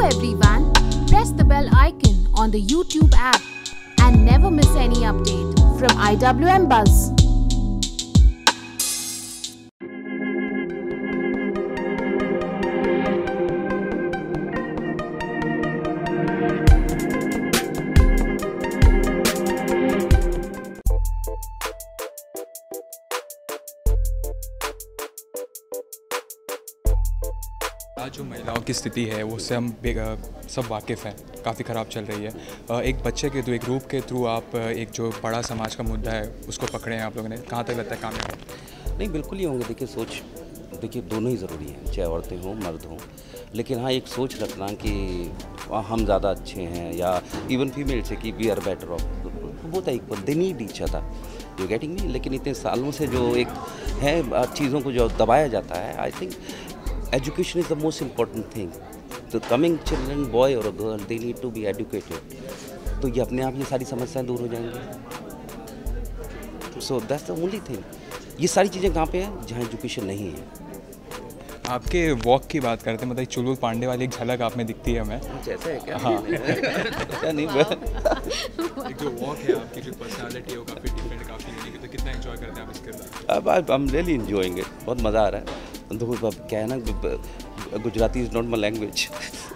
everyone, press the bell icon on the YouTube app and never miss any update from IWM Buzz. आज जो महिलाओं की स्थिति है उससे हम सब वाकिफ़ हैं, काफ़ी ख़राब चल रही है। एक बच्चे के थ्रू, एक ग्रुप के थ्रू आप एक जो बड़ा समाज का मुद्दा है उसको पकड़े हैं आप लोगों ने, कहाँ तक लगता है कामयाब है? नहीं, बिल्कुल ही होंगे। देखिए दोनों ही ज़रूरी हैं, चाहे औरतें हों मर्द हों, लेकिन हाँ एक सोच रखना कि हम ज़्यादा अच्छे हैं या इवन फीमेल से कि वी आर बेटर ऑफ, वो था equal, they need each other, you getting me. लेकिन इतने सालों से जो एक है चीज़ों को जो दबाया जाता है, I think education is the most important thing. The coming children, boy or a girl, they need to be educated. तो ये अपने आप ये सारी समस्याएं दूर हो जाएंगी. So that's the only thing. ये सारी चीज़ें कहाँ पे हैं? जहाँ एजुकेशन नहीं है. आपके वॉक की बात करते हैं, मतलब चुलबुल पांडे वाली एक झलक आप में दिखती है हमें। कुछ ऐसा है क्या? हाँ। क्या नहीं एक जो वॉक है आपकी, जो पर्सनालिटी है वो काफ़ी डिफरेंट, काफ़ी यूनिक है, तो कितना एंजॉय करते हैं आप इसके बाद? अब I am really enjoying it, बहुत मज़ा आ रहा है। तो क्या है ना, Gujarati is not my language,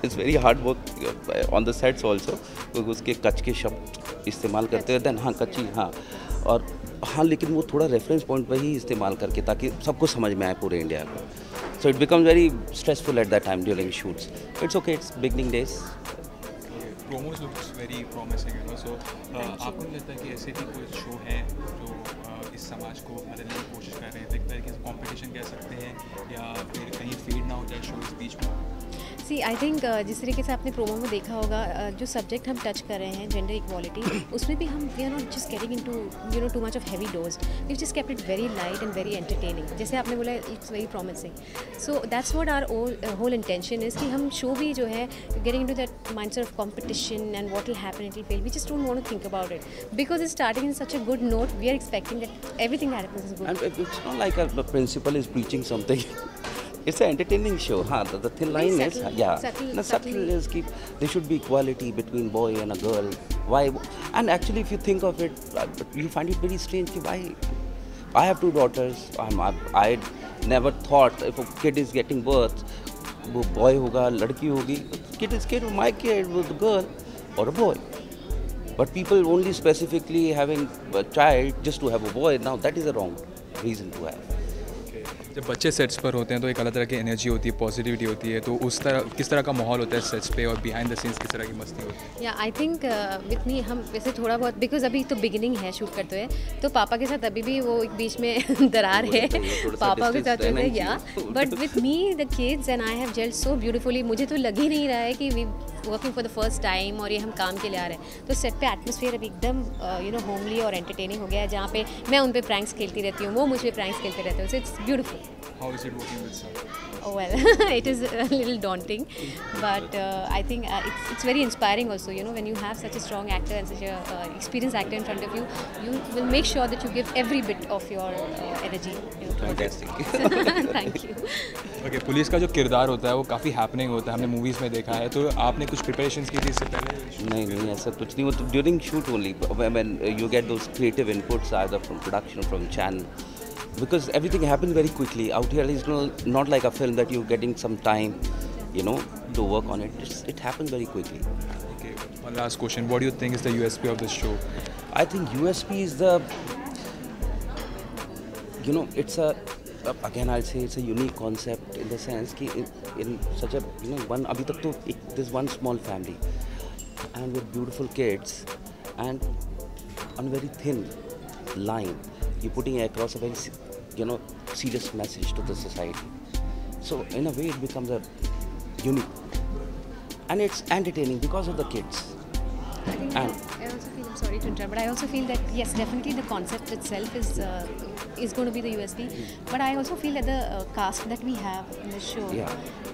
it's very hard work on the sets also, क्योंकि उसके कच्च के शब्द इस्तेमाल करते हैं, देन हाँ कच्ची हाँ, और हाँ लेकिन वो थोड़ा रेफरेंस पॉइंट पर ही इस्तेमाल करके ताकि सबको समझ में आए पूरे इंडिया को। So it becomes very stressful at that time during shoots. It's okay, it's beginning days. Promos looks very promising, you know. So आपको नहीं लगता कि ऐसे भी कोई शो है जो इस समाज को बदलने की कोशिश कर रहे हैं? लगता है कि कंपटीशन कह सकते हैं या फिर कहीं फीड ना हो जाए शो इस बीच में? सी आई थिंक जिस तरीके से आपने प्रोमो में देखा होगा, जो सब्जेक्ट हम टच कर रहे हैं जेंडर इक्वालिटी, उसमें भी हम we are not just getting into you know too much of heavy dose, we just kept it very light and very entertaining. जैसे आपने बोला it's very promising, so that's what our whole intention is कि हम show भी जो है getting into that mindset of competition and what will happen, it will fail, we just don't want to think about it because it's starting in such a good note, we are expecting that everything that happens is good. And it's not like a principal is preaching something. It's an entertaining show. The thin line is subtle is कि there should be equality between boy and a girl. Why? And actually, if you think of it, you find it very strange. Why? I have two daughters. I never thought if a kid is getting birth, वो boy होगा, लड़की होगी. Kid is kid. My kid was a girl or a boy. But people only specifically having a child just to have a boy. Now that is a wrong reason to have. जब बच्चे sets पर होते हैं तो एक अलग तरह की एनर्जी होती है, पॉजिटिविटी होती है, तो उस तरह किस तरह का माहौल होता है सेट्स पे और बिहाइंड द सीन्स किस तरह की मस्ती होती है? या आई थिंक विथ मी हम वैसे थोड़ा बहुत, बिकॉज अभी तो बिगिनिंग है शूट करते हुए, तो पापा के साथ अभी भी वो एक बीच में दरार है, पापा के साथ होते हैं या, but with me the kids and I have gelled so beautifully. मुझे तो लग ही नहीं रहा है कि we working for the first time और ये हम काम के लिए आ रहे हैं, तो सेट पे एटमोसफियर अभी एकदम यू नो होमली और एंटरटेनिंग हो गया है, जहाँ पे मैं उन पे प्रैंक्स खेलती रहती हूँ, वो मुझ पे प्रैंक्स खेलते रहते हैं, so it's beautiful. How is it working with Sam? Oh well, it is a little daunting, but I think it's very inspiring also. You know, when you have such a strong actor and such a experienced actor in front of you, you will make sure that you give every bit of your energy. You know, Fantastic. Thank you. Okay, police का जो किरदार होता है वो काफ़ी happening होता है, हमने मूवीज़ में देखा है, तो आपने कुछ प्रिपरेशंस की थी इससे पहले? नहीं ऐसा कुछ नहीं, वो तो during shoot only when you get those creative inputs either from production from channel, because everything happens very quickly. Out here is not like a film that you're getting some time, you know, to work on it. It happens very quickly. Okay, one last question. What do you think is the USP of this show? I think USP is the, you know, it's a, again I'll say it's a unique concept in the sense कि in such a, you know, one अभी तक तो there's one small family and with beautiful kids and on a very thin line you're putting across a very, you know, serious message to the society. So in a way it becomes a unique and it's entertaining because of the kids. I think I also feel, I'm sorry to interrupt, but I also feel that yes, definitely the concept itself is going to be the USP. But I also feel that the cast that we have in the show,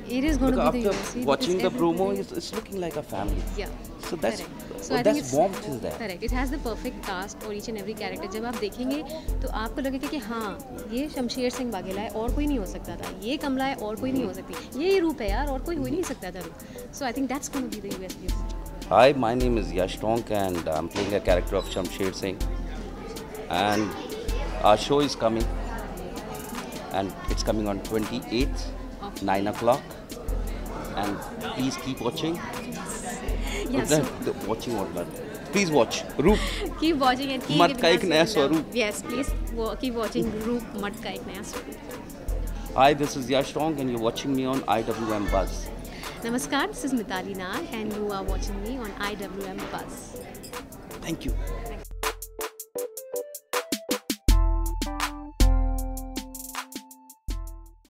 it is going to be the USP. Watching the promo, it's looking like a family. Yeah. So that's So I think that's warmth is there. Correct. It has the perfect cast for each and every character. जब आप देखेंगे तो आपको लगेगा कि हाँ ये शमशेर सिंह वाघेला है और कोई नहीं हो सकता था, ये कमला है और कोई नहीं हो सकती, ये रूप है यार और कोई हो ही नहीं सकता था रूप. So I think that's going to be the USP. Hi, my name is Yash Tonk and I'm playing a character of Shamsher Singh. And our show is coming. And it's coming on 28th, 9 o'clock. And please keep watching. Yes. Watching or not. Please watch. Roop. Keep watching and keep मट का एक नया स्वरूप. Yes, please keep watching Roop मट का एक नया स्वरूप. Hi, this is Yash Tonk and you're watching me on IWM Buzz. Namaskar, this is Mitali Nag and you are watching me on IWM Buzz. Thank you.